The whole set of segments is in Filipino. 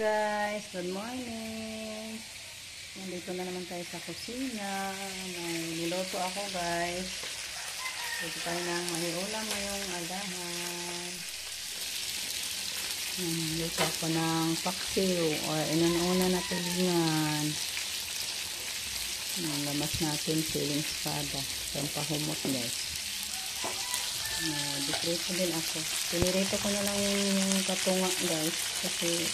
guys, good morning. Nandito na naman tayo sa kusina. May niloto ako guys. Dito tayo ng may ulam ngayong agahan. Dito ako ng paksiw or inuna na tulingan. Lamas natin siling espada. Pampahumot guys. Dikrito din ako. Pinirito ko na lang yung katunga guys. Kasi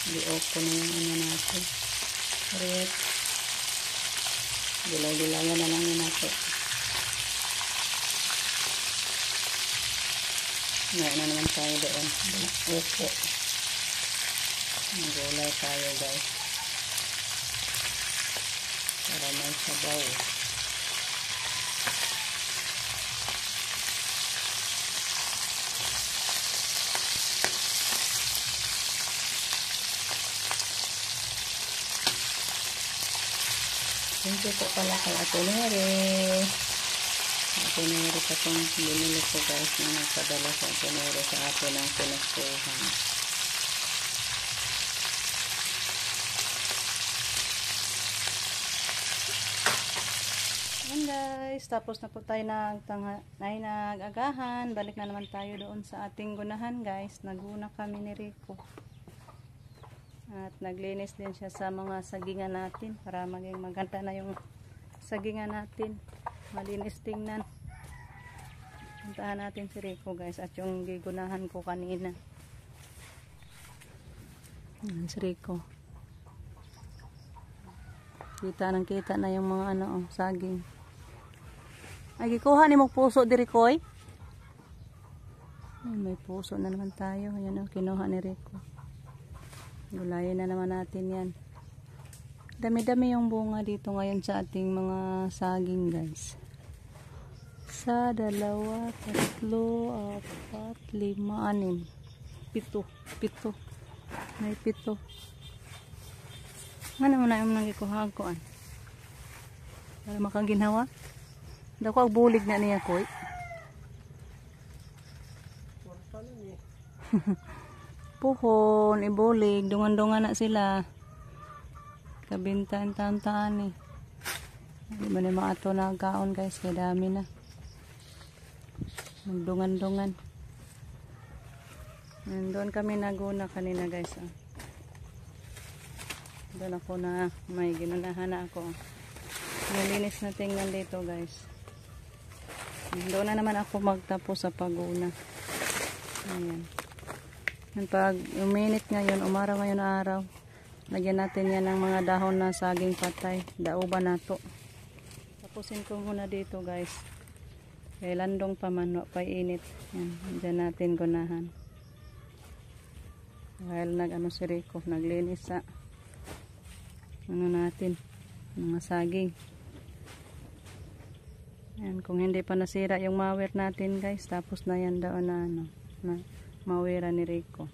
di-off ko na yung ano natin. Red. Gulay-gulayan na lang yun natin. Ngayon na naman tayo doon. Opo. Gulay tayo guys. Para may sabaw. Thank you po pala kay Ate Neri. Ate Neri pa itong binili ko guys na nagpadala sa Ate Neri sa atin ng pinagpuhan. Ayan guys, tapos na po tayo nag-agahan. Balik na naman tayo doon sa ating gunahan guys. Naguna kami ni Rico. At naglinis din siya sa mga sagingan natin para maging maganda na yung sagingan natin. Malinis tingnan. Puntahan natin si Rico guys at yung gigunahan ko kanina. Yan si Rico. Kita na yung mga ano, saging. Ay, gikuha ni mo puso diri koy. May puso na naman tayo. Ayan o, kinuha ni Rico. Gulayin na naman natin yan. Dami-dami yung bunga dito ngayon sa ating mga saging guys. Sa 2, 3, 4, 5, 6, 7. May 7. Ano mo na yung nangikuha ko an? Para makaginawa. Dako ang bulig na niya koy. Puhon, ibulig, dungan-dungan na sila. Kabintaan taon-taan eh. Hindi ba na maato na kaon guys, kaya dami na. Magdungan-dungan. Doon kami naguna kanina guys. Oh. Doon ako na may ginunahan na ako. Nalinis na tingnan dito guys. Doon na naman ako magtapos sa paguna. Ayan. Pag uminit ngayon, umaraw ngayon na araw, lagyan natin yan ng mga dahon na saging patay. Dauban na to. Tapusin ko muna dito guys. Kaya landong pa man, pa init. Yan, dyan natin gunahan. Dahil nag-ano si Rico, naglinis sa ano natin, mga saging. Yan, kung hindi pa nasira yung mawer natin guys, tapos na yan doon na ano, na mawira ni Rico.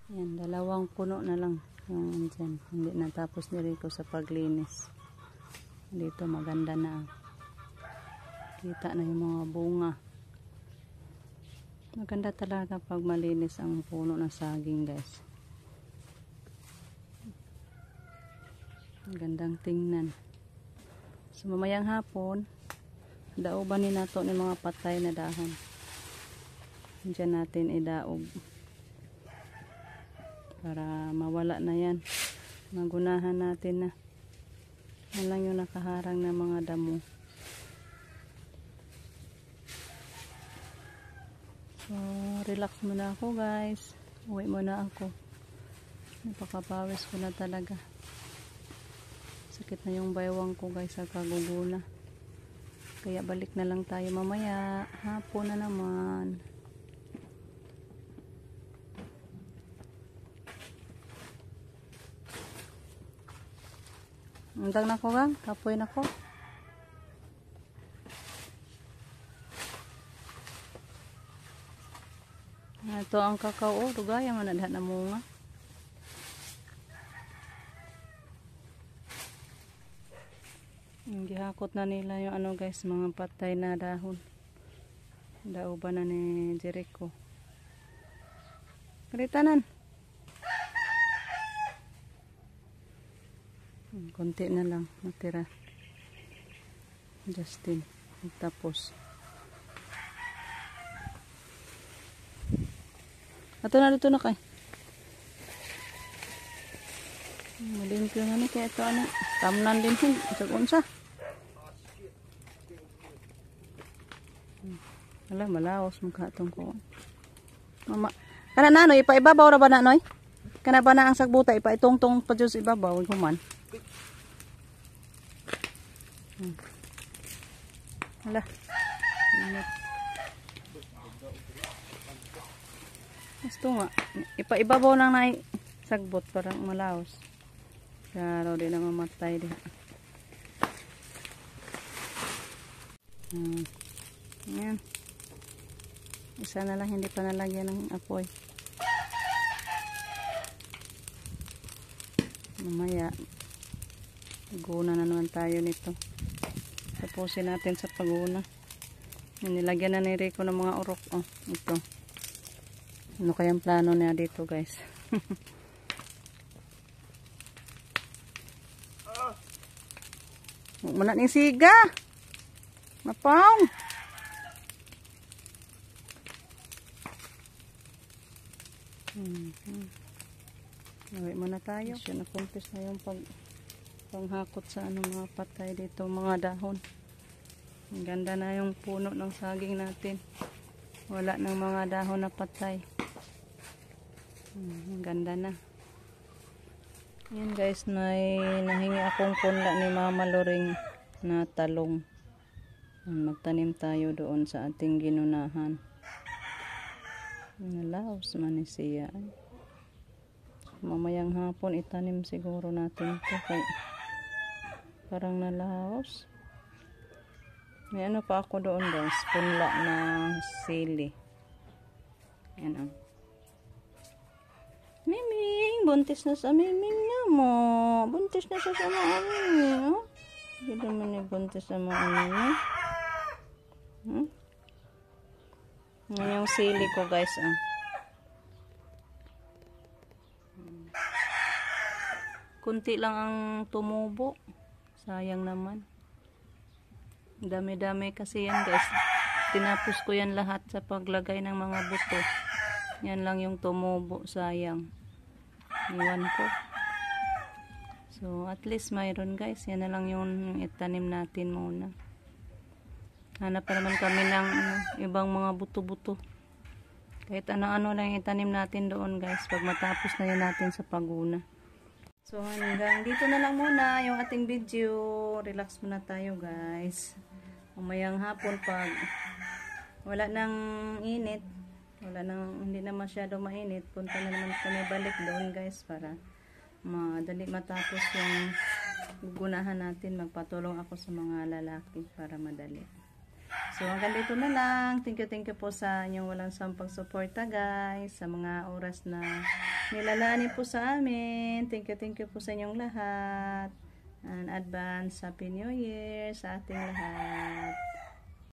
Yan, 2 puno na lang. Yung dyan, hindi natapos ni Rico sa paglinis. Dito maganda na. Kita na yung mga bunga. Maganda talaga pag malinis ang puno ng saging, guys. Magandang tingnan. So mamayang hapon, daobanin nato ng mga patay na dahon. Diyan natin idaog para mawala na yan. Magunahan natin na. Yan lang yung nakaharang na mga damo. So relax muna ako, guys. Uwi muna ako. Napakapawis ko na talaga. Sakit na yung baywang ko, guys, sa kaguguna. Kaya balik na lang tayo mamaya. Hapon na naman. Hanggang na ko, gang. Kapoy na ko. Ito ang kakao. Rugaya man na na munga. Gihakot na nila yung ano, guys, mga patay na dahon. Dauban na ni Jericho. Kalitanan. Konti na lang matira. Justin. Tapos. Ato na dito na kay. Malimpyo na ni kaya ito ano. Tamnan din hin. Unsa. Wala, malaos mukha itong ko. Mama. Kana na, no? Ipaibabaw ra ba na, noy? Kana ba na ang sagbuta? Ipaitong-tong pa dyan sa ibabaw. Human. Hala. Gusto nga. Ipaibabaw lang na sagbot. Parang malaos. Karo din na mamatay din. Ayan. Isa na lang hindi pa nalagyan ng apoy. Mamaya guna na naman tayo nito. Tapusin natin sa paguna. Nilagyan na ni Rico ng mga urok. Oh, ito. Ano kayang plano niya dito, guys? Mana ning siga. Mapaw. Naway muna tayo. So, nakumpis na yung panghakot sa mga patay dito, mga dahon. Ang ganda na yung puno ng saging natin. Wala ng mga dahon na patay. Ang ganda na. Yan, guys, nahingi akong punla ni Mama Loring na talong. Magtanim tayo doon sa ating ginunahan. Nalaos man ni siya. Mamayang hapon itanim siguro natin ito. Kaya parang nalaos. May ano pa ako doon, guys. Punla na sili. Yan ang. Miming! Buntis na sa Miming niya mo. Buntis na sa mga Miming. Oh? Hindi naman ni buntis sa mga Miming. Yan yung sili ko, guys. Kunti lang ang tumubo. Sayang naman. Dami-dami kasi yan, guys. Tinapos ko yan lahat sa paglagay ng mga buto. Yan lang yung tumubo. Sayang. Iwan ko. So, at least mayroon, guys. Yan na lang yung itanim natin muna. Hanap pa naman kami ng ibang mga buto-buto. Kahit ano-ano lang itanim natin doon, guys. Pag matapos na yun natin sa paguna. So, hanggang dito na lang muna yung ating video. Relax muna tayo, guys. Umayang hapon pag wala nang init. Hindi na masyado mainit. Punta na naman kami balik doon, guys. Para madali matapos yung gugunahan natin. Magpatulong ako sa mga lalaki para madali. So, hanggang dito na lang. Thank you po sa inyong walang sampang suporta, guys. Sa mga oras na nilalaanin po sa amin. Thank you po sa inyong lahat. And advance Happy New Year sa ating lahat.